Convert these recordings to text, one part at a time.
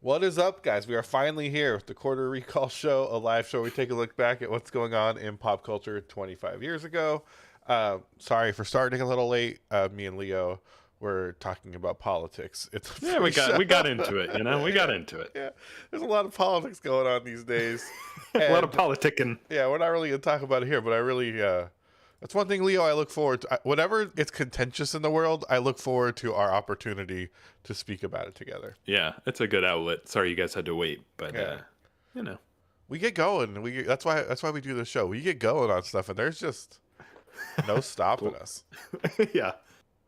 What is up, guys? We are finally here with the Quarter Recall Show, a live show. We take a look back at what's going on in pop culture 25 years ago. Sorry for starting a little late. Me and Leo were talking about politics. We got into it. We got into it. Yeah, there's a lot of politics going on these days. A lot of politicking. Yeah, we're not really gonna talk about it here, but I really that's one thing, Leo, I look forward to. Whenever it's contentious in the world, I look forward to our opportunity to speak about it together. Yeah, it's a good outlet. Sorry you guys had to wait, but we get going. That's why we do the show. We get going on stuff, and there's just no stopping us. Yeah,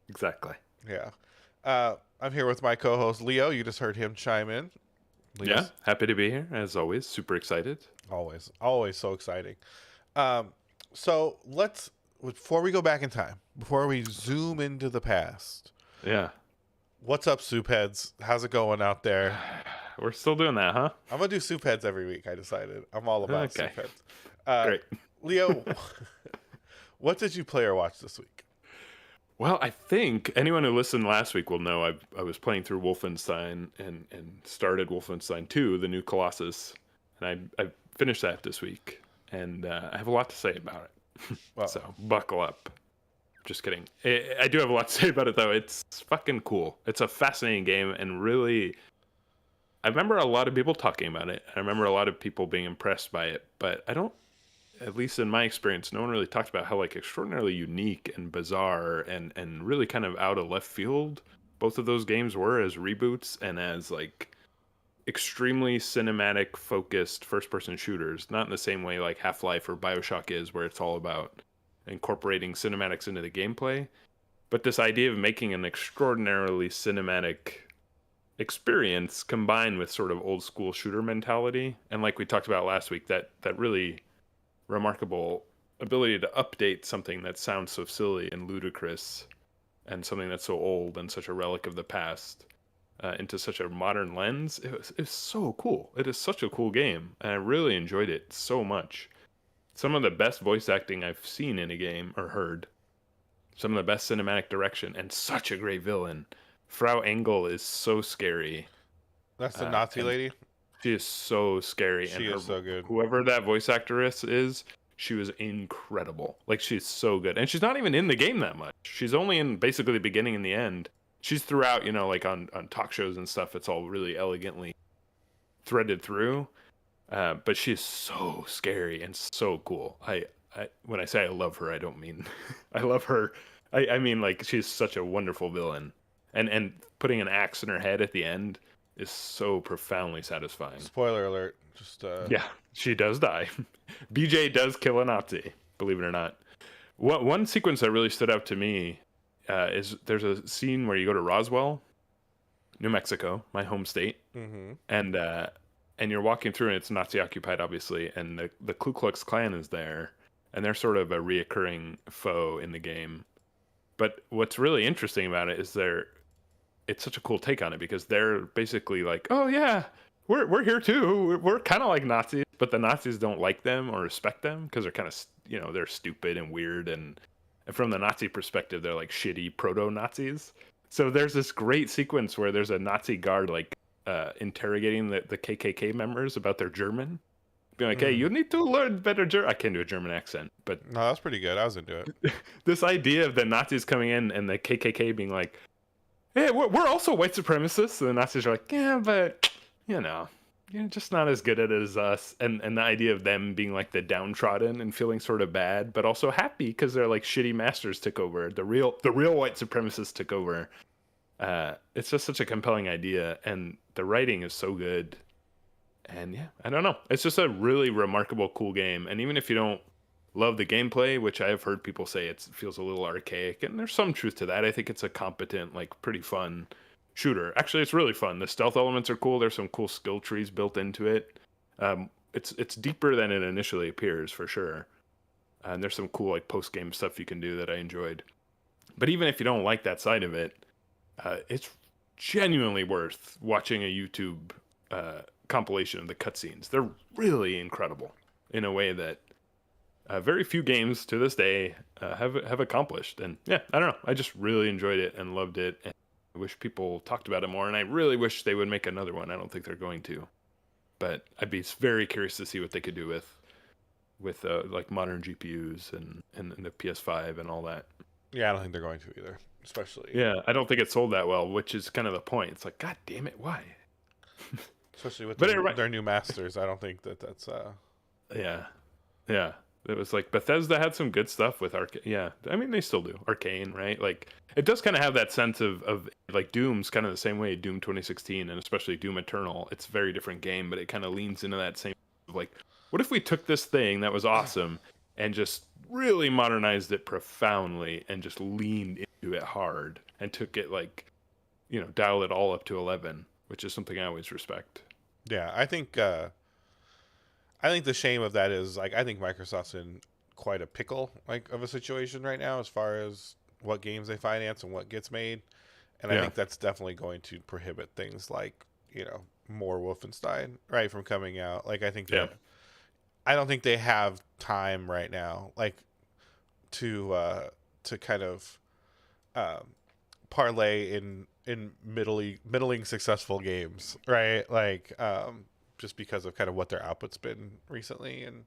exactly. Yeah. I'm here with my co-host, Leo. You just heard him chime in. Yeah, happy to be here, as always. Super excited. Always so exciting. So before we go back in time, before we zoom into the past. Yeah. What's up, soup heads? How's it going out there? We're still doing that, huh? I'm going to do soup heads every week, I decided. I'm all about soup heads. Great. Leo, what did you play or watch this week? Well, I think anyone who listened last week will know I was playing through Wolfenstein and started Wolfenstein 2, the new Colossus. And I finished that this week. And I have a lot to say about it. Well, so buckle up. Just kidding. I do have a lot to say about it, though. It's fucking cool. It's a fascinating game, and really, I remember a lot of people talking about it. I remember a lot of people being impressed by it, but I don't, at least in my experience, no one really talked about how extraordinarily unique and bizarre and really kind of out of left field both of those games were as reboots and as extremely cinematic focused first person shooters, not in the same way like Half-Life or BioShock is, where it's all about incorporating cinematics into the gameplay, but this idea of making an extraordinarily cinematic experience combined with sort of old school shooter mentality, and like we talked about last week, that really remarkable ability to update something that sounds so silly and ludicrous and something that's so old and such a relic of the past into such a modern lens. It's so cool. It is such a cool game, and I really enjoyed it so much. Some of the best voice acting I've seen in a game or heard. Some of the best cinematic direction, and such a great villain. Frau Engel is so scary. That's the Nazi lady? She is so scary. She is so good. Whoever that voice actress is, she was incredible. She's so good. And she's not even in the game that much. She's only in basically the beginning and the end. She's throughout, on talk shows and stuff. It's all really elegantly threaded through. But she is so scary and so cool. I when I say I love her, I don't mean I love her. I mean she's such a wonderful villain. And putting an axe in her head at the end is so profoundly satisfying. Spoiler alert. Yeah, she does die. BJ does kill a Nazi, believe it or not. One sequence that really stood out to me is there's a scene where you go to Roswell, New Mexico, my home state, and you're walking through, and it's Nazi occupied, obviously, and the Ku Klux Klan is there, and they're sort of a reoccurring foe in the game. But what's really interesting about it is it's such a cool take on it, because they're basically like, oh yeah, we're here too. We're kind of like Nazis, but the Nazis don't like them or respect them because they're kind of, they're stupid and weird, and from the Nazi perspective, they're like shitty proto-Nazis. So there's this great sequence where there's a Nazi guard interrogating the KKK members about their German, being like, hey, you need to learn better German. I can't do a German accent, but No, that's pretty good. I was into it. this idea of the Nazis coming in and the KKK being like, hey, we're also white supremacists. And the Nazis are like, yeah, but, you know, you're just not as good at it as us. And the idea of them being like the downtrodden and feeling sort of bad, but also happy because they're like shitty masters took over. The real white supremacists took over. It's just such a compelling idea. And the writing is so good. And yeah, I don't know. It's just a really remarkable, cool game. And even if you don't love the gameplay, which I have heard people say it feels a little archaic, and there's some truth to that. I think it's a competent, like pretty fun shooter. Actually, it's really fun. The stealth elements are cool. There's some cool skill trees built into it. It's deeper than it initially appears, for sure. And there's some cool like post-game stuff you can do that I enjoyed. But even if you don't like that side of it, it's genuinely worth watching a YouTube compilation of the cutscenes. They're really incredible in a way that very few games to this day have accomplished. And yeah, I don't know. I just really enjoyed it and loved it. And I wish people talked about it more. And I really wish they would make another one. I don't think they're going to. But I'd be very curious to see what they could do with like modern GPUs and the PS5 and all that. Yeah, I don't think they're going to either. Especially. Yeah, I don't think it sold that well, which is kind of the point. It's like, God damn it, why? Especially with But their new masters. I don't think that's... Yeah. It was like Bethesda had some good stuff with Arcane. Yeah, I mean, they still do. Arcane, right? Like, it does kind of have that sense of like Doom's kind of the same way, Doom 2016, and especially Doom Eternal. It's a very different game, but it kind of leans into that same of like, what if we took this thing that was awesome and just really modernized it profoundly and just leaned into it hard and took it like, you know, dialed it all up to 11, which is something I always respect. Yeah, I think the shame of that is like I think Microsoft's in quite a pickle like of a situation right now as far as what games they finance and what gets made, and I think that's definitely going to prohibit things like, you know, more Wolfenstein right from coming out. Like I think that I don't think they have time right now like to kind of parlay in middling successful games, right? Like just because of kind of what their output's been recently and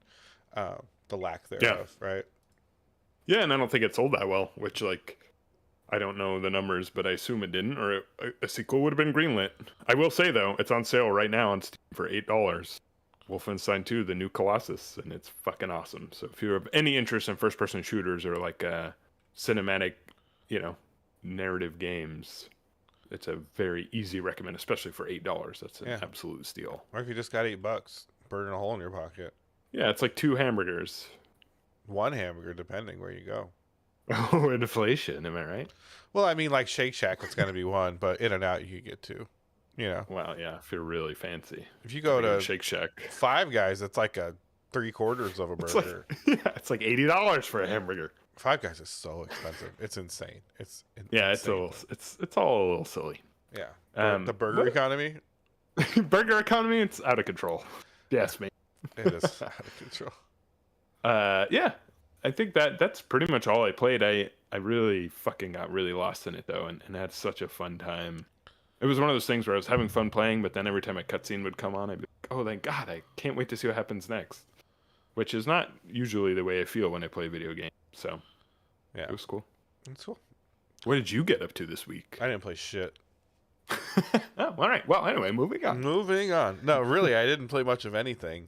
the lack thereof, right? Yeah, and I don't think it sold that well, which, like, I don't know the numbers, but I assume it didn't, or a sequel would have been greenlit. I will say, though, it's on sale right now on Steam for $8. Wolfenstein 2, the new Colossus, and it's fucking awesome. So if you have any interest in first-person shooters or, like, cinematic, you know, narrative games, it's a very easy recommend, especially for $8. That's an absolute steal. Or if you just got $8, burning a hole in your pocket. Yeah, it's like 2 hamburgers. 1 hamburger, depending where you go. Oh, inflation, am I right? Well, I mean, like Shake Shack, it's going to be 1, but In-N-Out, you could get 2. You know. Wow, yeah, if you're really fancy. If you go to Shake Shack, Five Guys, it's like a 3/4 of a burger. It's like $80 for a hamburger. Five Guys is so expensive. It's insane. It's all a little silly. Yeah. The burger economy. Burger economy. It's out of control. Yes, mate. It is out of control. Yeah. I think that's pretty much all I played. I really fucking got really lost in it though, and had such a fun time. It was one of those things where I was having fun playing, but then every time a cutscene would come on, I'd be like, oh, thank God, I can't wait to see what happens next. Which is not usually the way I feel when I play video games. So, yeah, it was cool. It's cool. What did you get up to this week? I didn't play shit. Oh, all right. Well, anyway, moving on. No, really, I didn't play much of anything.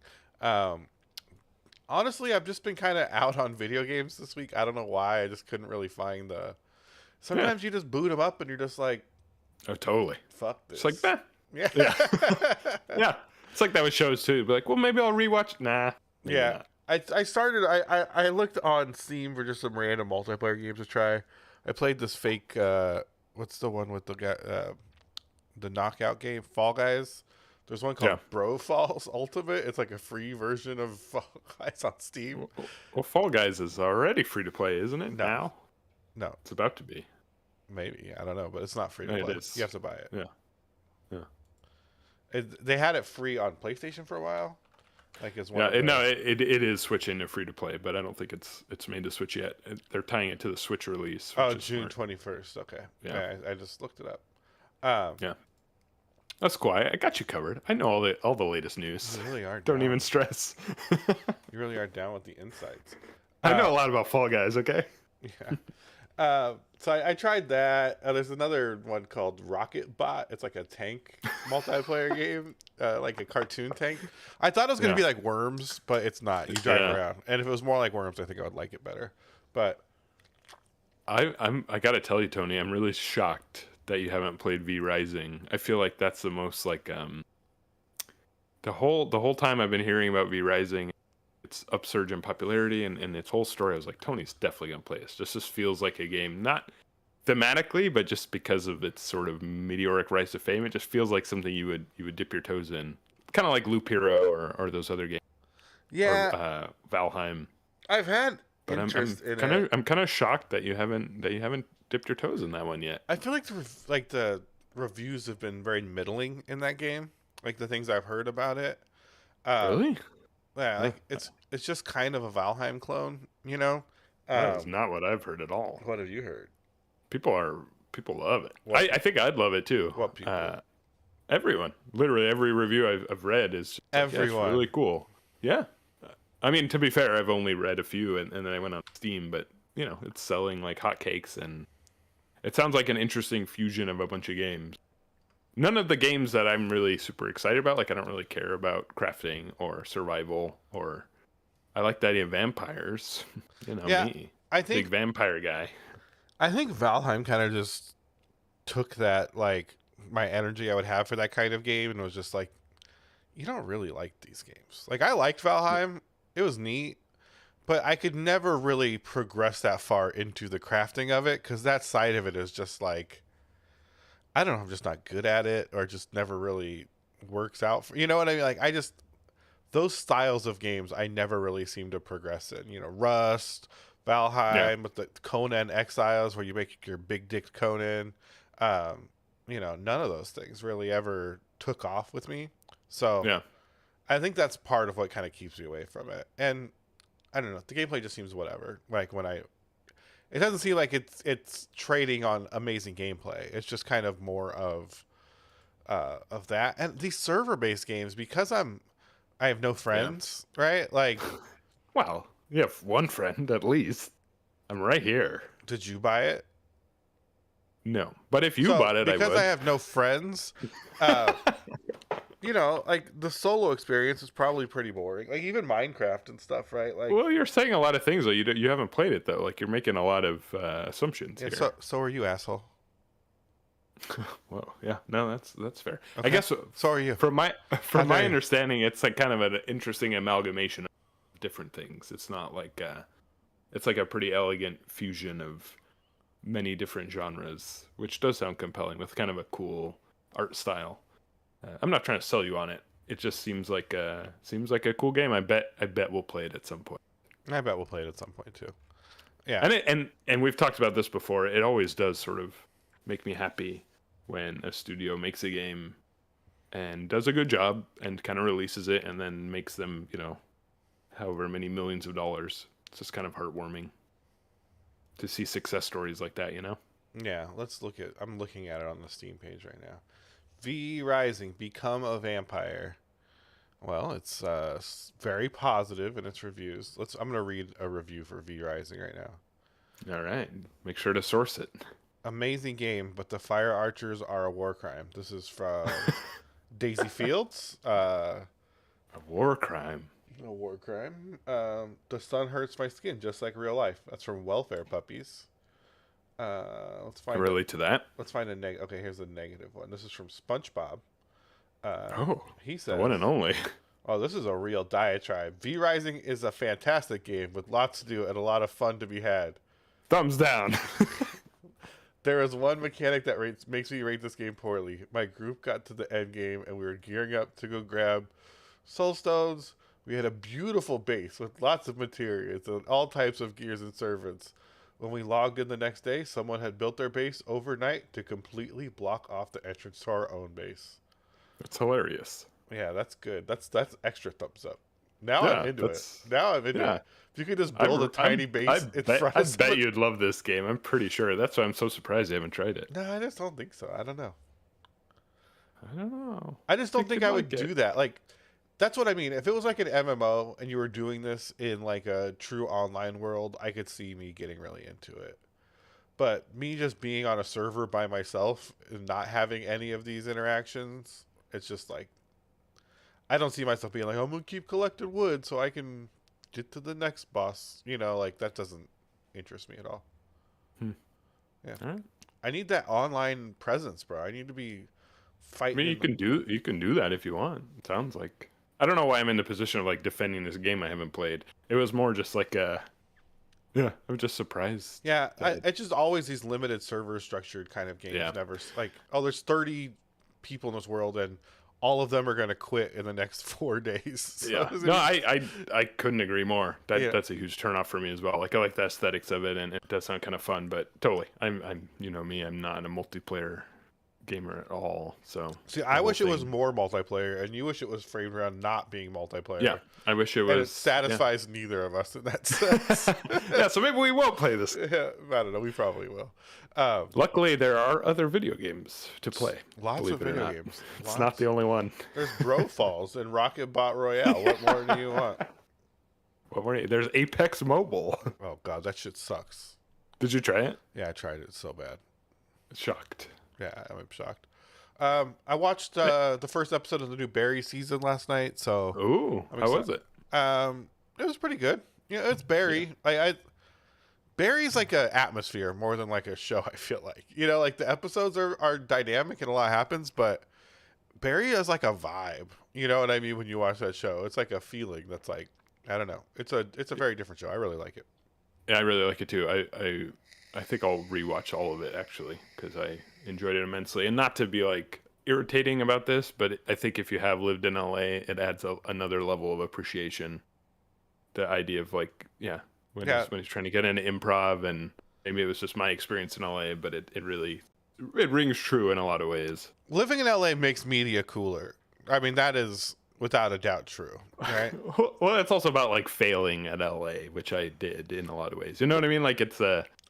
Honestly, I've just been kind of out on video games this week. I don't know why. I just couldn't really find the... Sometimes you just boot them up and you're just like... Oh, totally. Fuck this. It's like, yeah. Yeah. It's like that with shows, too. Be like, well, maybe I'll rewatch. Nah. Yeah. I started... I looked on Steam for just some random multiplayer games to try. I played this fake... what's the one with the guy... the knockout game? Fall Guys? There's one called Bro Falls Ultimate. It's like a free version of Fall Guys on Steam. Well, Fall Guys is already free to play, isn't it? Now? No. It's about to be. Maybe. I don't know, but it's not free to play. It is. You have to buy it. Yeah. They had it free on PlayStation for a while. Like it's one. It is switching to free to play, but I don't think it's made to Switch yet. They're tying it to the Switch release. Oh, June 21st. Okay. Yeah. I just looked it up. Yeah. That's cool. I got you covered. I know all the latest news. You really are Don't down. even stress. You really are down with the insights. I know a lot about Fall Guys. Okay. Yeah. So I tried that. There's another one called Rocket Bot. It's like a tank multiplayer game, like a cartoon tank. I thought it was going to be like Worms, but it's not. You drive around. And if it was more like Worms, I think I would like it better. But I got to tell you, Tony, I'm really shocked that you haven't played V Rising. I feel like that's the most like the whole time I've been hearing about V Rising, its upsurge in popularity and its whole story. I was like, Tony's definitely gonna play this. Just feels like a game, not thematically, but just because of its sort of meteoric rise to fame. It just feels like something you would dip your toes in, kind of like Loop Hero or those other games. yeah, or, Valheim. I've had But interest in it. I'm kind of shocked that you haven't dipped your toes in that one yet. I feel like the reviews have been very middling in that game. Like the things I've heard about it. Really? Yeah, like it's just kind of a Valheim clone, you know. That is not what I've heard at all. What have you heard? People love it. I think I'd love it too. What people? Everyone, literally every review I've read is just like, Everyone. yeah, it's really cool. Yeah, I mean, to be fair, I've only read a few, and then I went on Steam, but it's selling like hotcakes, and it sounds like an interesting fusion of a bunch of games. None of the games that I'm really super excited about, like I don't really care about crafting or survival, or I like the idea of vampires. Yeah, me, I think big vampire guy. I think Valheim kind of just took that, like, my energy I would have for that kind of game and was just like, you don't really like these games. Like, I liked Valheim. It was neat. But I could never really progress that far into the crafting of it because that side of it is just like, I don't know, I'm just not good at it or just never really works out. You know what I mean? Like, those styles of games I never really seem to progress in. Rust, Valheim, with the Conan Exiles where you make your big dick Conan. None of those things really ever took off with me. So Yeah. I think that's part of what kind of keeps me away from it. And I don't know, the gameplay just seems whatever. Like it doesn't seem like it's trading on amazing gameplay. It's just kind of more of that. And these server-based games, because I have no friends, right? Like, Well, you have one friend at least. I'm right here. did you buy it? No, but if you bought it, I would. Because I have no friends, like the solo experience is probably pretty boring. Like even Minecraft and stuff, right? Like, Well, you're saying a lot of things though. You haven't played it though. Like you're making a lot of assumptions yeah, here. so are you, asshole. Well, yeah, no, that's fair. Okay. I guess So are you. from my dare you. understanding, it's like kind of an interesting amalgamation of different things. It's not like it's like a pretty elegant fusion of many different genres, which does sound compelling with kind of a cool art style. I'm not trying to sell you on it. It just seems like a cool game. I bet we'll play it at some point. I bet we'll play it at some point too. Yeah. And we've talked about this before. It always does sort of make me happy when a studio makes a game and does a good job and kind of releases it and then makes them, however many millions of dollars. It's just kind of heartwarming to see success stories like that, Yeah, I'm looking at it on the Steam page right now. V Rising, Become a Vampire. Well, it's very positive in its reviews. I'm going to read a review for V Rising right now. All right. Make sure to source it. Amazing game, but the fire archers are a war crime. This is from Daisy Fields. A war crime. A war crime. The sun hurts my skin just like real life. That's from Welfare Puppies. Let's find. I relate to that. Let's find a negative. Okay, here's a negative one. This is from SpongeBob. He the says, one and only. "Oh, this is a real diatribe. V Rising is a fantastic game with lots to do and a lot of fun to be had. Thumbs down. There is one mechanic that makes me rate this game poorly. My group got to the end game and we were gearing up to go grab soul stones. We had a beautiful base with lots of materials and all types of gears and servants. When we logged in the next day, someone had built their base overnight to completely block off the entrance to our own base." That's hilarious. Yeah, that's good. That's extra thumbs up. Now I'm into it. Now I'm into it. If you could just build a tiny base in front I of bet you'd love this game. I'm pretty sure. That's why I'm so surprised you haven't tried it. No, I just don't think so. I don't know. I don't know. I just don't think I would like do that. Like, that's what I mean. If it was like an MMO and you were doing this in like a true online world, I could see me getting really into it. But me just being on a server by myself and not having any of these interactions, it's just like, I don't see myself being like, I'm gonna keep collecting wood so I can get to the next boss. You know, like that doesn't interest me at all. Yeah. All right. I need that online presence, bro. I need to be I fighting. mean, you can do that if you want. It sounds like I don't know why I'm in the position of like defending this game I haven't played. It was more just like yeah, I'm just surprised. Yeah, it's just always these limited server structured kind of games. Yeah. Never like, oh, there's 30 people in this world and all of them are going to quit in the next 4 days. So Yeah. No, I couldn't agree more. That's a huge turnoff for me as well. Like I like the aesthetics of it, and it does sound kind of fun. But totally, I'm you know me, I'm not a multiplayer gamer at all. So see, I wish it was more multiplayer, and you wish it was framed around not being multiplayer. Yeah, I wish it was. And it satisfies neither of us in that sense. Yeah, so maybe we won't play this. Yeah, I don't know. We probably will. Luckily, there are other video games to play. Lots of video games. It's not the only one. There's Bro Falls and Rocket Bot Royale. What more do you want? What more? There's Apex Mobile. Oh god, that shit sucks. Did you try it? Yeah, I tried it. It's so bad. Shocked. Yeah, I'm shocked. I watched the first episode of the new Barry season last night. So, ooh, how was it? It was pretty good. Yeah, it's Barry. I Barry's like a atmosphere more than like a show. I feel like, you know, like the episodes are dynamic and a lot happens, but Barry is like a vibe. You know what I mean? When you watch that show, it's like a feeling that's like, I don't know. It's a very different show. I really like it. Yeah, I really like it too. I think I'll rewatch all of it actually because I enjoyed it immensely. And not to be like irritating about this, but I think if you have lived in LA, it adds another level of appreciation. The idea of like, when he's trying to get into improv, and maybe it was just my experience in LA, but it really rings true in a lot of ways. Living in LA makes media cooler. I mean, that is without a doubt true, right? Well, it's also about like failing at LA, which I did in a lot of ways. You know what I mean? Like it's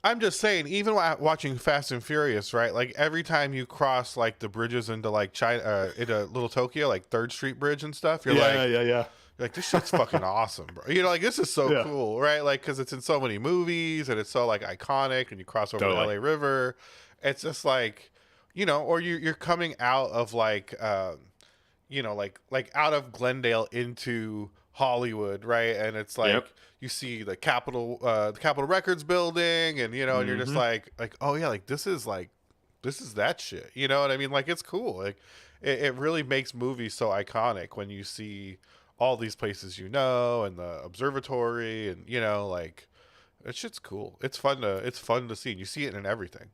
I'm just saying, even watching Fast and Furious, right? Like every time you cross like the bridges into like China, into Little Tokyo, like 3rd Street Bridge and stuff, you're yeah. Like, this shit's fucking awesome, bro. You know, like, this is so cool, right? Like, because it's in so many movies, and it's so, like, iconic, and you cross over the LA River. It's just, like, you know, or you're coming out of, like, you know, like out of Glendale into Hollywood, right? And it's, like, you see the Capitol Records building, and, you know, and you're just, like, oh, yeah, like, this is that shit. You know what I mean? Like, it's cool. Like, it really makes movies so iconic when you see all these places, you know, and the observatory, and you know, like that shit's cool. It's fun to see. And you see it in everything.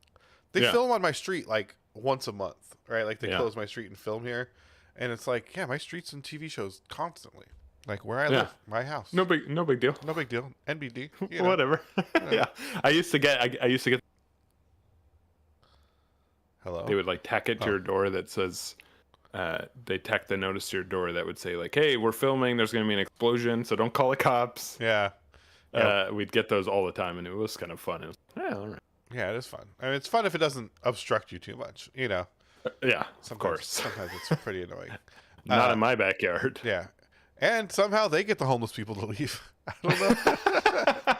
They film on my street like once a month, right? Like they close my street and film here, and it's like, yeah, my street's in TV shows constantly. Like where I live, my house. No big deal. No big deal. NBD. You know. Whatever. Yeah. I used to get. Hello. They would like tack it to your door that says. They tack the notice to your door that would say like, "Hey, we're filming. There's going to be an explosion, so don't call the cops." Yeah. We'd get those all the time, and it was kind of fun. It was, all right. Yeah, it is fun. I mean, it's fun if it doesn't obstruct you too much. You know. Of course. Sometimes it's pretty annoying. Not in my backyard. Yeah, and somehow they get the homeless people to leave. I don't know.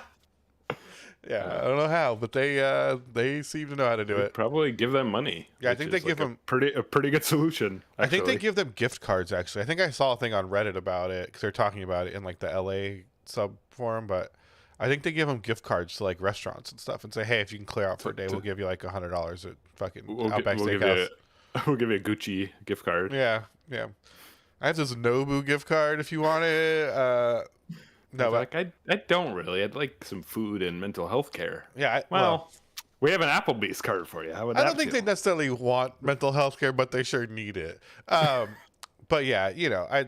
I don't know how, but they seem to know how to do it. Probably give them money. Yeah, I think they give them a pretty good solution. Actually. I think they give them gift cards. Actually, I think I saw a thing on Reddit about it because they're talking about it in like the LA sub forum. But I think they give them gift cards to like restaurants and stuff, and say, "Hey, if you can clear out for a day, we'll give you like $100 at fucking Outback Steakhouse. We'll give you a Gucci gift card." Yeah. I have this Nobu gift card if you want it. No, like I don't really. I'd like some food and mental health care. Yeah. Well, we have an Applebee's card for you. How would that I don't think they necessarily want mental health care, but they sure need it. But yeah, you know, I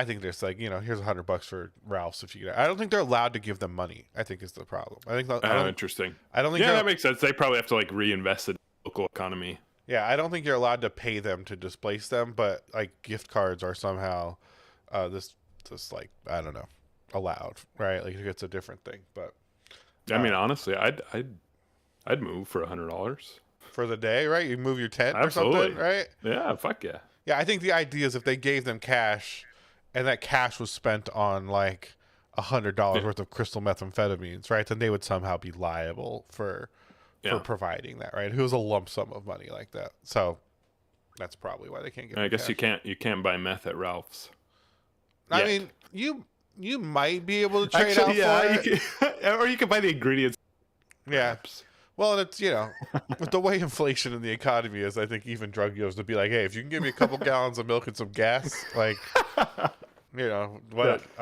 think there's like, you know, here's $100 for Ralph's if you get it. I don't think they're allowed to give them money. I think is the problem. Interesting. I don't think. Yeah, that makes sense. They probably have to like reinvest in the local economy. Yeah, I don't think you're allowed to pay them to displace them, but like gift cards are somehow this like, I don't know, allowed, right? Like it's a different thing. But I mean, honestly, I'd move for $100. for the day, right? You move your tent Absolutely. or something, right? Yeah, fuck yeah. Yeah, I think the idea is if they gave them cash, and that cash was spent on like $100 worth of crystal methamphetamines, right? Then they would somehow be liable for providing that, right? It was a lump sum of money like that, so that's probably why they can't get. I guess cash. you can't buy meth at Ralph's. I mean, you might be able to trade out for it, or you can buy the ingredients. Yeah. Perhaps. Well, it's, with the way inflation in the economy is, I think even drug dealers would be like, hey, if you can give me a couple gallons of milk and some gas, like, I'll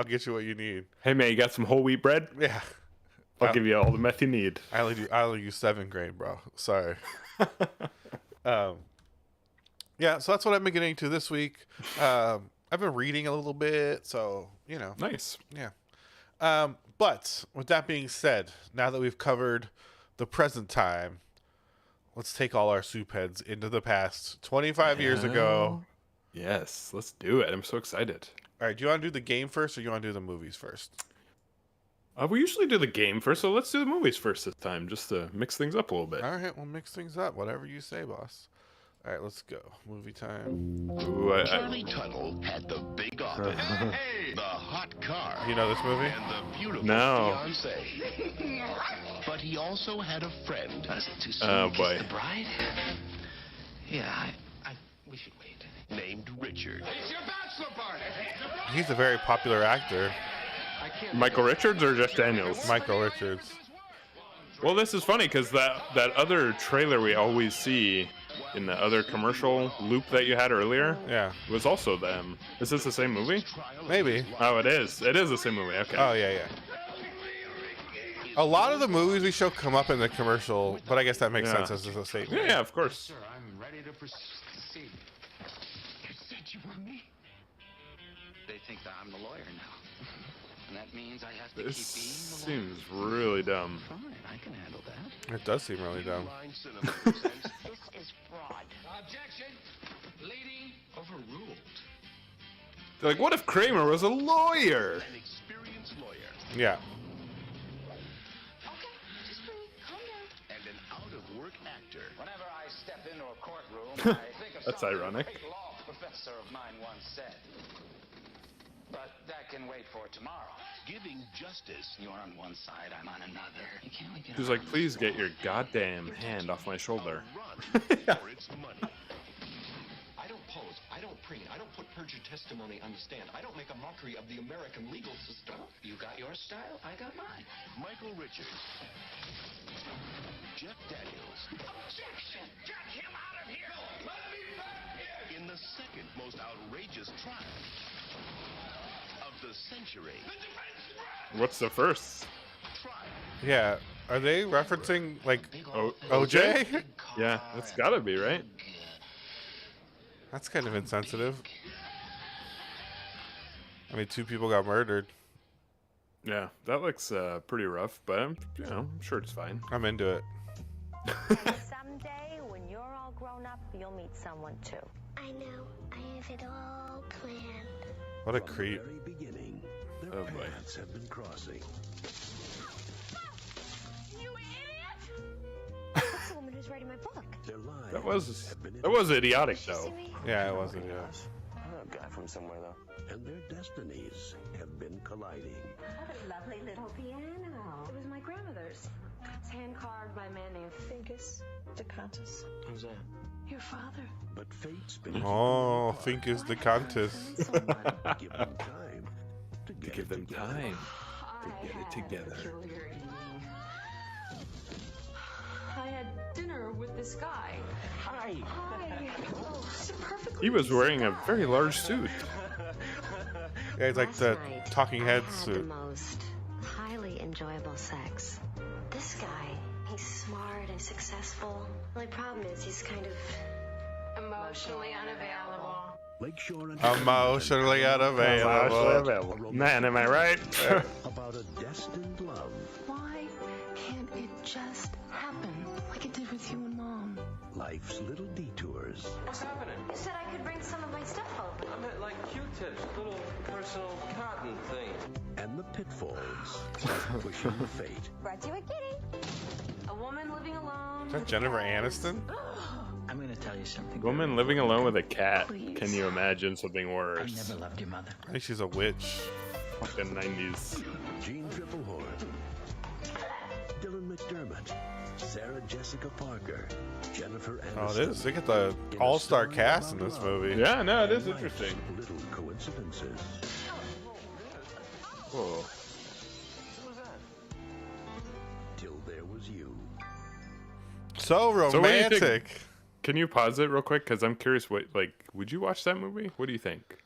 get you what you need. Hey, man, you got some whole wheat bread? Yeah. I'll give you all the meth you need. I only use 7 grain, bro. Sorry. Yeah, so that's what I've been getting to this week. I've been reading a little bit, so, Nice. Yeah. But with that being said, now that we've covered the present time, let's take all our soup heads into the past 25 years ago. Yes, let's do it. I'm so excited. All right, do you want to do the game first or do you want to do the movies first? We usually do the game first, so let's do the movies first this time, just to mix things up a little bit. All right, we'll mix things up. Whatever you say, boss. All right, let's go. Movie time. Ooh, Charlie Tuttle had the big office, the hot car, You know this movie? and the beautiful No. fiancée. But he also had a friend. Is it too soon Oh, to kiss boy. the bride? Yeah, we should wait. Named Richard. He's a very popular actor, Michael Richards or Jeff Daniels? Michael Richards. Well, this is funny because that other trailer we always see in the other commercial loop that you had earlier Yeah, was also them. Is this the same movie? maybe. Oh, it is. It is the same movie. Okay. Oh, yeah. A lot of the movies we show come up in the commercial, but I guess that makes sense as a statement. Yeah, of course. I'm ready to proceed. You said you were me? They think that I'm the lawyer now. And that means I have to This keep being the lawyer. seems really dumb. Fine, I can handle that. It does seem really dumb. Line cinema presents This is fraud. Objection! Leading overruled. They're like, what if Kramer was a lawyer? an experienced lawyer Yeah. Okay, just breathe. Calm down. and an out-of-work actor. Whenever I step into a courtroom, I think of That's something ironic. a great law professor of mine once said. But that can wait for tomorrow. Giving justice. You're on one side, I'm on another. You can't we get He's like, please get your goddamn hand off my shoulder. Run for its money. I don't pose, I don't preen, I don't put perjured testimony on the stand. I don't make a mockery of the American legal system. You got your style, I got mine. Michael Richards. Jeff Daniels. Objection! Get him out of here! Let me back here! In the second most outrageous trial of the century. What's the first? Trial. Yeah. Are they referencing, like, Oh, OJ? Yeah, that's gotta be, right? That's kind of insensitive. I mean, 2 people got murdered. Yeah, that looks pretty rough, but I'm sure it's fine. I'm into it. Someday, when you're all grown up, you'll meet someone too. I know. I have it all planned. What a creep. From the very beginning, their Oh, boy. paths have been crossing. You idiot! That's the woman who's writing my book. Their lives have been That was idiotic though. Yeah, it wasn't, yeah. I know a guy from somewhere, though. and their destinies have been colliding. What a lovely little piano. It was my grandmother's. It's hand carved by a man named Finkus the Countess. Who's that? Your father. But fate's been Oh, think is the contest. give them time to get Give it them together. time. I get it had together. peculiar evening. I had dinner with this guy. Hi. Oh, so perfectly He was wearing a very large suit. Yeah, it's like the Last night, Talking Heads I had the suit. most highly enjoyable sex. This guy, he's smart and successful. The only problem is he's kind of emotionally unavailable. Lakeshore and Emotionally unavailable. Man, am I right? about a destined love. Why can't it just happen like it did with you and Mom? Life's little detours. What's happening? You said I could bring some of my stuff over. I meant like Q-tips, little personal cotton thing. And the pitfalls of pushing the fate. Brought you a kitty. A woman living alone. Is that Jennifer Aniston? I'm gonna tell you something. Woman living alone with a cat. Please. Can you imagine something I worse? never loved your mother. I think she's a witch. Fucking 90s. Gene Triplehorn, Dylan McDermott, Sarah Jessica Parker, Jennifer Aniston. Oh, it is. They get the all-star cast in this movie. Yeah, no, it is interesting. Little coincidences. Whoa. Till There Was You. So So what do you think? romantic. Can you pause it real quick? Because I'm curious. What, like, would you watch that movie? What do you think?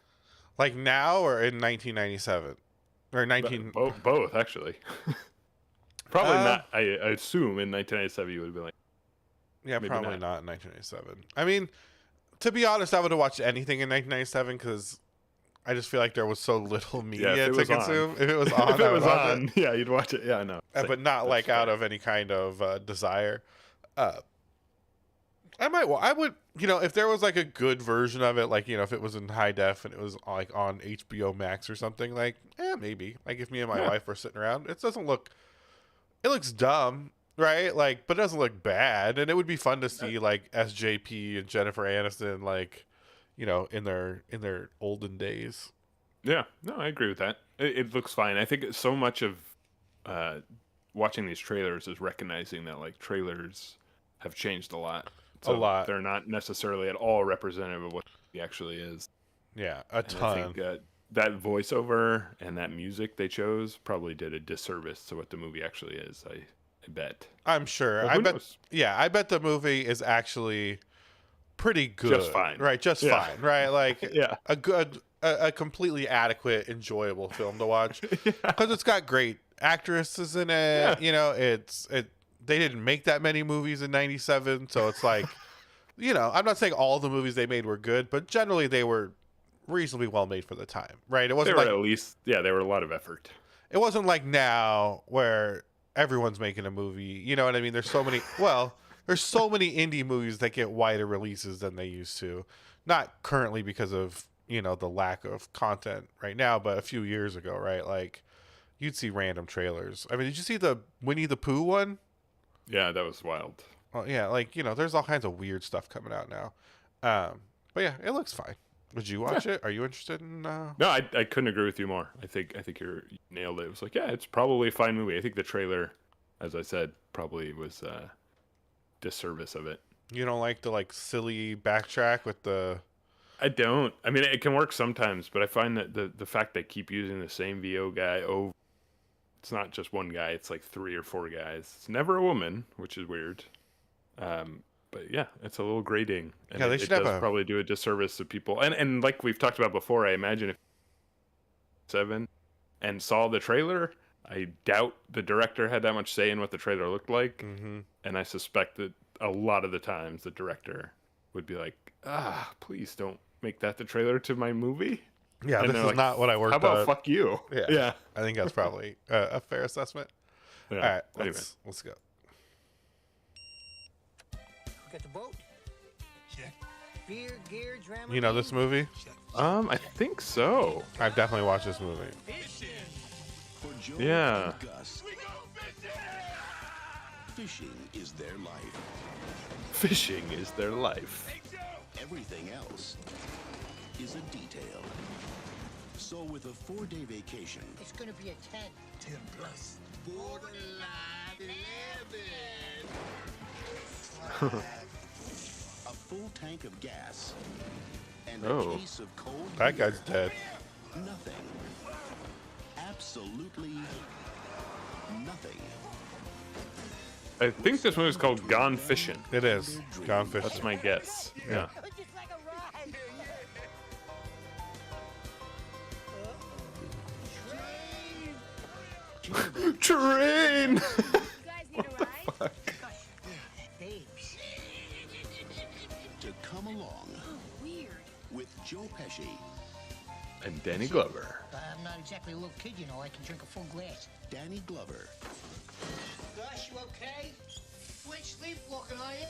Like now or in 1997? Or 19... Both, actually. Probably Uh, not. I assume in 1997 you would have been like, Yeah, maybe probably not. not in 1997. I mean, to be honest, I would have watched anything in 1997 because I just feel like there was so little media if it to was on. consume. If it was on, if I it would was watch on, yeah, you'd watch it. Yeah, I know. but not like out of any kind of desire. I would, if there was like a good version of it, like, if it was in high def and it was like on HBO Max or something, like, maybe. Like if me and my wife were sitting around, it looks dumb, right? Like, but it doesn't look bad. And it would be fun to see like SJP and Jennifer Aniston, like, in their olden days. Yeah, no, I agree with that. It looks fine. I think so much of watching these trailers is recognizing that like trailers have changed a lot. So A lot. They're not necessarily at all representative of what it actually is. Yeah, a And ton. I think that voiceover and that music they chose probably did a disservice to what the movie actually is. I bet. I'm sure. Well, I who bet. knows? Yeah, I bet the movie is actually pretty good. Just fine. Right, just Yeah. fine. Right, like Yeah. a completely adequate, enjoyable film to watch because it's got great actresses in it. Yeah. They didn't make that many movies in '97, so it's like, I'm not saying all the movies they made were good, but generally they were reasonably well made for the time. Right, it They wasn't were like at least, they were a lot of effort. it wasn't like now where everyone's making a movie. You know what I mean? There's so many. Well, there's so many indie movies that get wider releases than they used to. Not currently because of the lack of content right now, but a few years ago, right? Like you'd see random trailers. I mean, did you see the Winnie the Pooh one? Yeah, that was wild. Oh yeah, like there's all kinds of weird stuff coming out now. But yeah, it looks fine. Would you watch it? Are you interested in? No, I couldn't agree with you more. I think you nailed it. It was like, yeah, it's probably a fine movie. I think the trailer, as I said, probably was disservice of it. You don't like the silly backtrack with the. I don't. I mean, it can work sometimes, but I find that the fact they keep using the same VO guy over. It's not just one guy. It's like 3 or 4 guys. It's never a woman, which is weird. But yeah, it's a little grating. And Yeah, they it should does have probably do a disservice to people. And like we've talked about before, I imagine if 7 and saw the trailer, I doubt the director had that much say in what the trailer looked like. Mm-hmm. And I suspect that a lot of the times the director would be like, please don't make that the trailer to my movie. Yeah, And this they're is like, not what I worked How about on. fuck you? Yeah. I think that's probably a fair assessment. Yeah. All right, Anyway. let's go. Got the boat? Check. Beer, gear, Dramamine. You know this movie? I think so. I've definitely watched this movie. For Joe Yeah. and Gus, fishing is their life. Fishing is their life. Everything else is a detail. So with a 4-day vacation, It's gonna be a 10. 10 plus, borderline 11, a full tank of gas, and Oh. a case of cold That beer. guy's dead. Nothing. Absolutely nothing. I think this movie's called Gone Fishing. It is. Gone Fishing. That's my guess. Yeah. Just like a ride. Train! You guys need a ride? Babes. To come along Weird. with Joe Pesci, And Danny Glover. I'm not exactly a little kid, you know. I can drink a full glass. Danny Glover, Gus, you okay? You ain't sleepwalking, are you?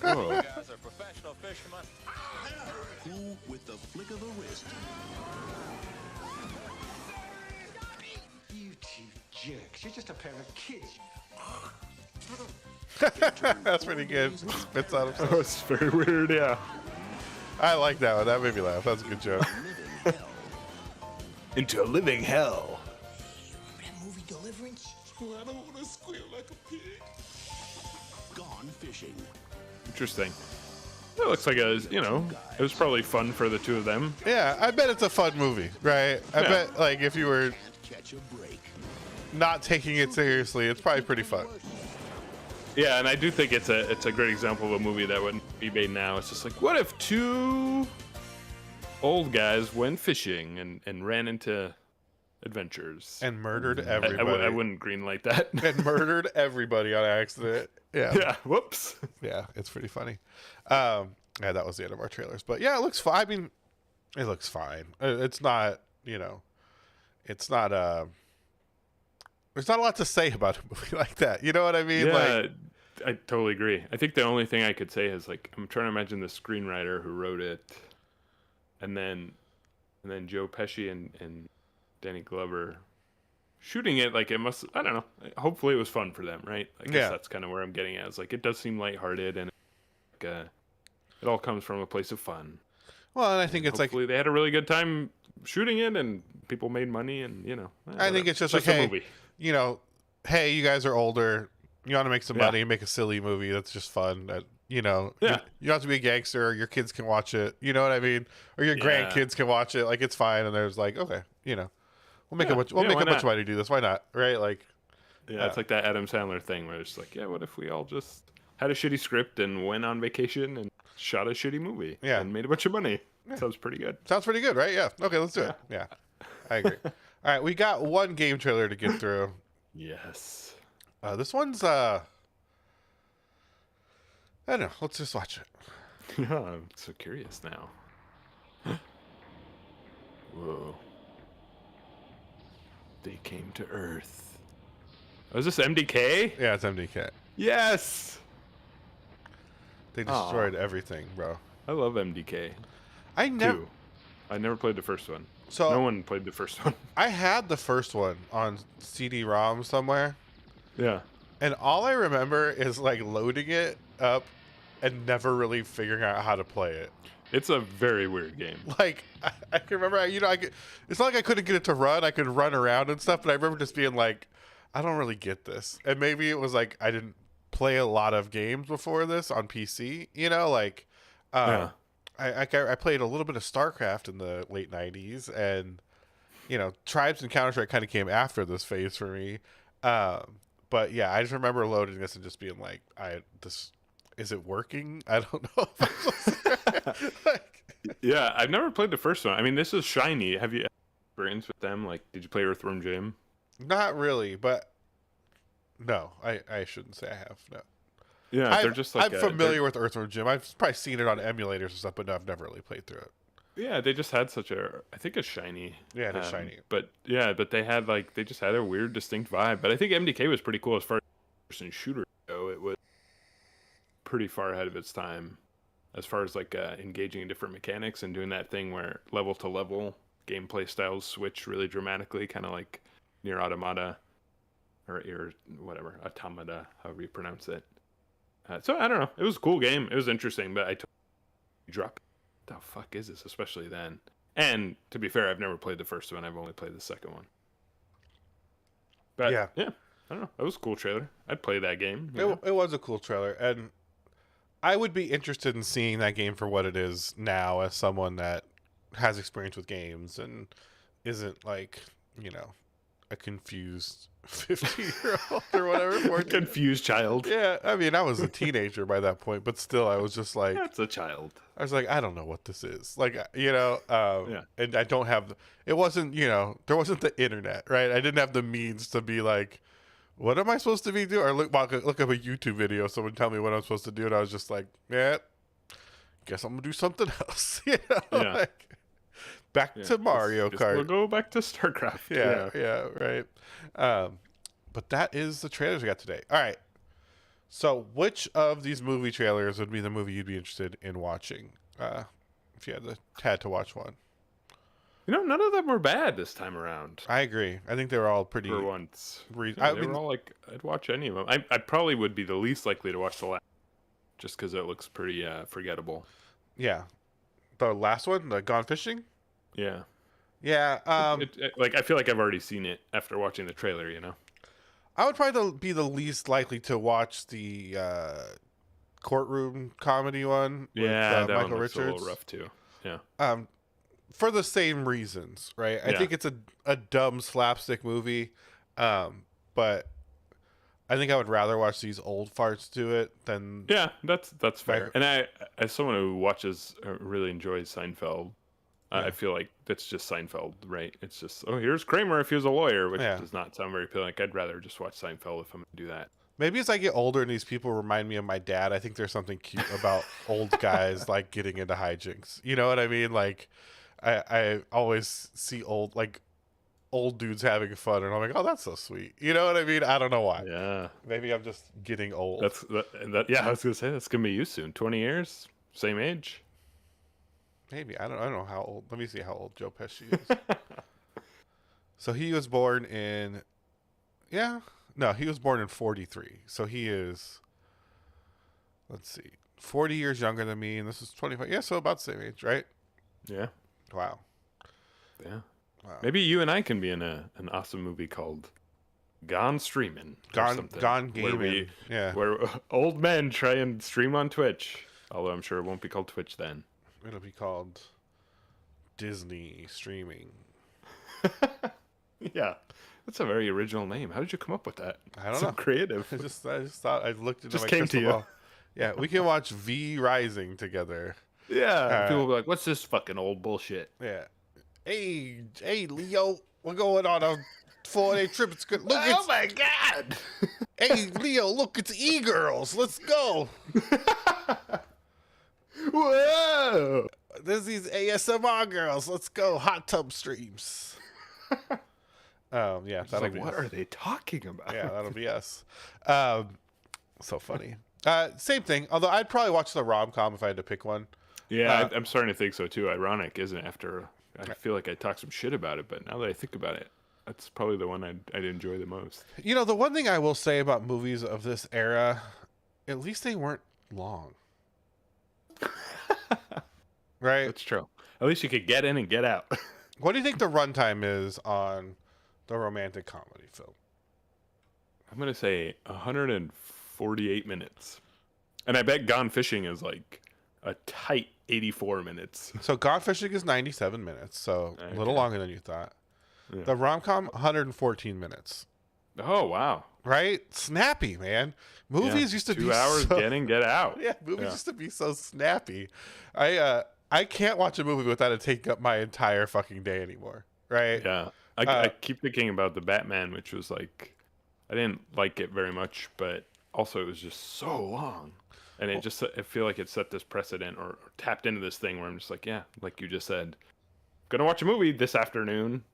Oh. guys are professional fishermen. who with the flick of a wrist You two jerks. You're just a pair of kids. That's pretty good. Spits out himself. That was very weird, yeah. I like that one. That made me laugh. That's a good joke. Into a living hell. That movie Deliverance? I don't want to squeal like a pig. Gone Fishing. Interesting. It looks like it was probably fun for the two of them. Yeah, I bet it's a fun movie, right? I bet, like, if you were Catch a break. not taking it seriously, it's probably pretty fun. Yeah, and I do think it's a great example of a movie that wouldn't be made now. It's just like, what if two old guys went fishing and ran into adventures And murdered everybody. I wouldn't greenlight that. And murdered everybody on accident. Yeah. Yeah. Whoops. Yeah, it's pretty funny. Yeah, that was the end of our trailers. But yeah, it looks fine. I mean, it looks fine. It's not, it's not there's not a lot to say about a movie like that. You know what I mean? Yeah, Like, I totally agree. I think the only thing I could say is, like, I'm trying to imagine the screenwriter who wrote it, and then Joe Pesci and Danny Glover shooting it. Like, it must, I don't know. Hopefully it was fun for them, right? I guess that's kind of where I'm getting at. It's like, it does seem lighthearted, and it all comes from a place of fun. well, and I think it's like, Hopefully they had a really good time shooting it, and people made money, and I think it's just a like, hey, movie. Hey, you guys are older. You want to make some Yeah. money and make a silly movie that's just fun. That, you don't have to be a gangster. Your kids can watch it. You know what I mean? Or your grandkids can watch it. Like, it's fine. And there's like, okay, we'll make a bunch of money to do this. Why not? Right? Like, Yeah, it's like that Adam Sandler thing where it's like, yeah, what if we all just had a shitty script and went on vacation and shot a shitty movie and made a bunch of money? Sounds pretty good. Sounds pretty good, right? Yeah. Okay, let's do it. Yeah, I agree. All right, we got one game trailer to get through. Yes. This one's I don't know. Let's just watch it. Yeah, I'm so curious now. Whoa. They came to Earth. Oh, is this MDK? Yeah, it's MDK. Yes! They destroyed everything, bro. I love MDK. I never played the first one. So no one played the first one. I had the first one on CD-ROM somewhere. Yeah. And all I remember is like loading it up and never really figuring out how to play it. It's a very weird game. Like, I can remember, it's not like I couldn't get it to run. I could run around and stuff, but I remember just being like, I don't really get this. And maybe it was like I didn't play a lot of games before this on PC, I played a little bit of StarCraft in the late 90s, and, Tribes and Counter-Strike kind of came after this phase for me. But yeah, I just remember loading this and just being like, is it working? I don't know if I'm supposed to, Yeah, I've never played the first one. I mean, this is shiny. Have you experienced with them? Like, did you play Earthworm Jim? Not really, but no, I shouldn't say I have. No. Yeah, they're just like I'm familiar with Earthworm Jim. I've probably seen it on emulators and stuff, but no, I've never really played through it. Yeah, they just had such I think a shiny. Yeah, it is shiny. But they just had a weird, distinct vibe. But I think MDK was pretty cool as far as person shooter go. It was pretty far ahead of its time as far as like engaging in different mechanics and doing that thing where level to level gameplay styles switch really dramatically, kind of like Nier Automata or whatever, Automata, however you pronounce it. So I don't know. It was a cool game. It was interesting, but I dropped. What the fuck is this? Especially then. And to be fair, I've never played the first one. I've only played the second one. But yeah, I don't know. That was a cool trailer. I'd play that game. It was a cool trailer, and I would be interested in seeing that game for what it is now, as someone that has experience with games and isn't like, a confused 15-year-old or whatever. Confused child. Yeah, I mean, I was a teenager by that point, but still, I was just like, that's a child. I was like, I don't know what this is. Like, and I don't have, it wasn't, there wasn't the internet, right? I didn't have the means to be like, what am I supposed to be doing? Or look up a YouTube video, someone tell me what I'm supposed to do. And I was just like, yeah, guess I'm going to do something else. Back to Mario Kart. We'll go back to StarCraft. Yeah, right. But that is the trailers we got today. All right. So which of these movie trailers would be the movie you'd be interested in watching if you had to watch one? None of them were bad this time around. I agree. I think they were all pretty. For once, I they mean, were all like, I'd watch any of them. I probably would be the least likely to watch the last, just because it looks pretty forgettable. yeah, the last one, the Gone Fishing. Yeah. Yeah. Like I feel like I've already seen it after watching the trailer. I would probably be the least likely to watch the courtroom comedy one. Yeah, with, that Michael one looks Richards. a little rough too. Yeah. For the same reasons, right? I think it's a dumb slapstick movie, but I think I would rather watch these old farts do it than. Yeah, that's fair. And I, as someone who watches, really enjoys Seinfeld, I feel like that's just Seinfeld, right? It's just, here's Kramer if he was a lawyer, which does not sound very appealing. Like, I'd rather just watch Seinfeld if I'm going to do that. Maybe as I get older and these people remind me of my dad, I think there's something cute about old guys like getting into hijinks. You know what I mean? Like, I always see old dudes having fun, and I'm like, oh, that's so sweet. You know what I mean? I don't know why. Yeah. Maybe I'm just getting old. Yeah, I was gonna say that's gonna be you soon. 20 years, same age. Maybe I don't know how old. Let me see how old Joe Pesci is. So he was born in. He was born in 43. So he is. Let's see, 40 years younger than me, and this is 25. Yeah, so about the same age, right? Yeah. Wow. Yeah. Wow. Maybe you and I can be in an awesome movie called Gone Streamin'. Gone Gaming. Where old men try and stream on Twitch. Although I'm sure it won't be called Twitch then. It'll be called Disney Streaming. Yeah. That's a very original name. How did you come up with that? I don't know. Creative. I just thought I looked into just my came crystal to you. ball. Yeah, we can watch V Rising together. Yeah. People will be like, what's this fucking old bullshit? Yeah. Hey, Leo, we're going on a 4-day trip. It's good. Look, oh my god! Hey, Leo, look, it's e-girls. Let's go. Whoa! There's these ASMR girls. Let's go. Hot tub streams. Yeah, that'll be what us. are they talking about? Yeah, that'll be us. So funny. Same thing. Although I'd probably watch the rom-com if I had to pick one. Yeah, I'm starting to think so too. Ironic, isn't it? After I feel like I talked some shit about it, but now that I think about it, that's probably the one I'd enjoy the most. You know, the one thing I will say about movies of this era, at least they weren't long. Right? That's true. At least you could get in and get out. What do you think the runtime is on the romantic comedy film? I'm going to say 148 minutes. And I bet Gone Fishing is like a tight 84 minutes. So Gone Fishing is 97 minutes, so a little longer than you thought. Yeah. The rom-com, 114 minutes. Oh, wow. Right? Snappy, man. Movies used to be 2 hours, get in, get out. Yeah, movies used to be so snappy. I can't watch a movie without it taking up my entire fucking day anymore. Right? Yeah. I keep thinking about the Batman, which was like, I didn't like it very much, but also it was just so long. And I feel like it set this precedent or tapped into this thing where I'm just like, yeah, like you just said, gonna watch a movie this afternoon,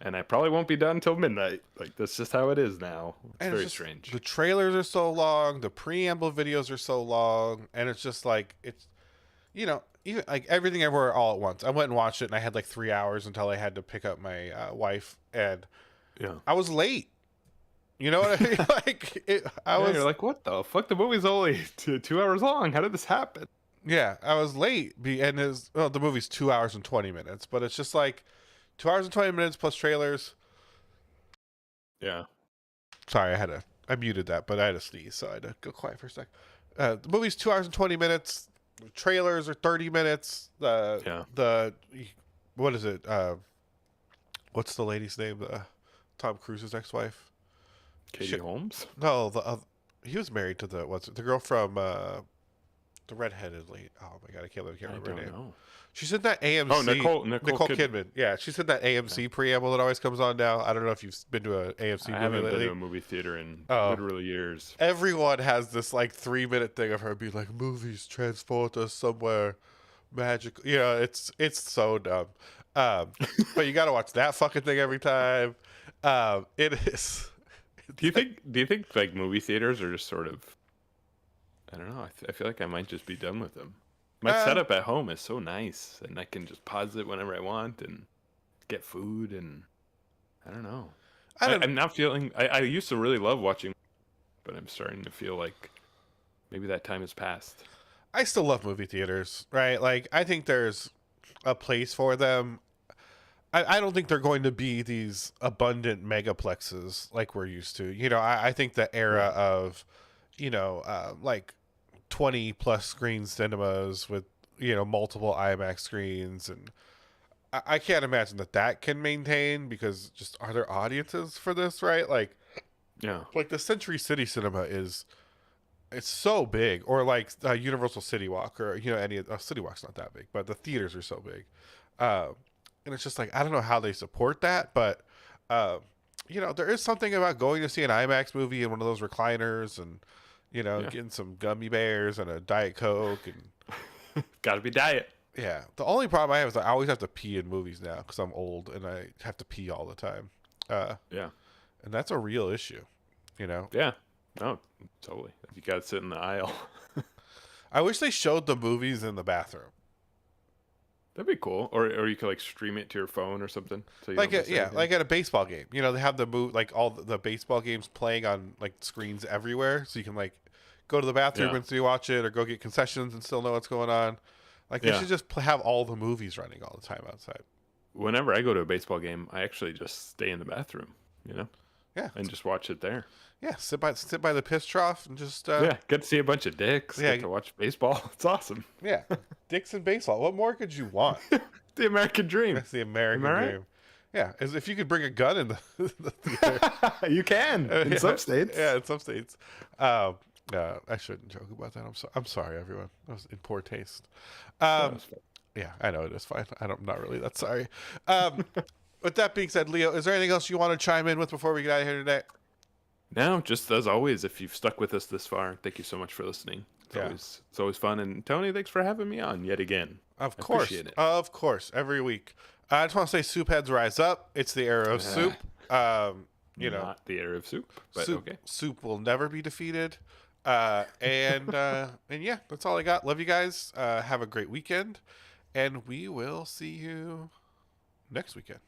and I probably won't be done till midnight. Like, that's just how it is now. It's very strange. The trailers are so long, the preamble videos are so long, and it's just like, it's, you know, even like Everything Everywhere All at Once. I went and watched it, and I had like 3 hours until I had to pick up my wife, and I was late. You know what I mean? Like, you're like, what the fuck? The movie's only 2 hours long. How did this happen? Yeah, I was late, and the movie's 2 hours and 20 minutes, but it's just like 2 hours and 20 minutes plus trailers. Yeah. Sorry, I muted that, but I had to sneeze, so I had to go quiet for a sec. The movie's 2 hours and 20 minutes. Trailers are 30 minutes. What is it? What's the lady's name? Tom Cruise's ex-wife? Katie Holmes? No, he was married to the girl from the redheaded lady. Oh my god, I can't remember her name. Know. She's in that AMC. Oh, Nicole Kidman. Yeah, she's in that AMC preamble that always comes on now. I don't know if you've been to an AMC movie lately. I haven't been to a movie theater in literally years. Everyone has this like 3-minute thing of her being like, "Movies transport us somewhere magical." You know, it's so dumb. But you got to watch that fucking thing every time. It is. Do you think like movie theaters are just sort of, I don't know. I feel like I might just be done with them. My setup at home is so nice, and I can just pause it whenever I want, and get food, and I don't know. I don't. I'm not feeling. I used to really love watching, but I'm starting to feel like maybe that time has passed. I still love movie theaters, right? Like, I think there's a place for them. I don't think they're going to be these abundant megaplexes like we're used to. You know, I think the era of, you know, like 20 plus screen cinemas with, you know, multiple IMAX screens, and I can't imagine that can maintain, because just, are there audiences for this, right? Like the Century City Cinema it's so big, or like Universal City Walk, or, you know, any City Walk's not that big, but the theaters are so big. And it's just like, I don't know how they support that, but you know, there is something about going to see an IMAX movie in one of those recliners, and, you know, getting some gummy bears and a Diet Coke, and Gotta be diet. yeah. The only problem I have is I always have to pee in movies now because I'm old and I have to pee all the time. Yeah. And that's a real issue, you know? Yeah. No, totally. You gotta sit in the aisle. I wish they showed the movies in the bathroom. That'd be cool. Or you could like stream it to your phone or something. So you Like don't miss anything. like at a baseball game. You know, they have like all the baseball games playing on like screens everywhere, so you can like go to the bathroom and so you watch it, or go get concessions and still know what's going on. Like, they should just have all the movies running all the time outside. Whenever I go to a baseball game, I actually just stay in the bathroom, you know? Yeah. And just watch it there. Yeah, sit by the piss trough and just get to see a bunch of dicks. Yeah. Get to watch baseball. It's awesome. yeah, dicks and baseball. What more could you want? The American dream. That's the American Am I right? dream. Yeah, as if you could bring a gun in the theater. You can in some states. Yeah, in some states. I shouldn't joke about that. I'm sorry, everyone. That was in poor taste. Yeah, I know it is fine. I'm not really that sorry. With that being said, Leo, is there anything else you want to chime in with before we get out of here today? No, just as always, if you've stuck with us this far, thank you so much for listening. It's always fun. And Tony, thanks for having me on yet again. Of course. Appreciate it. Of course. Every week. I just want to say, soup heads rise up. It's the era of soup. You know, not the era of soup, but soup, okay. Soup will never be defeated. And yeah, that's all I got. Love you guys. Have a great weekend, and we will see you next weekend.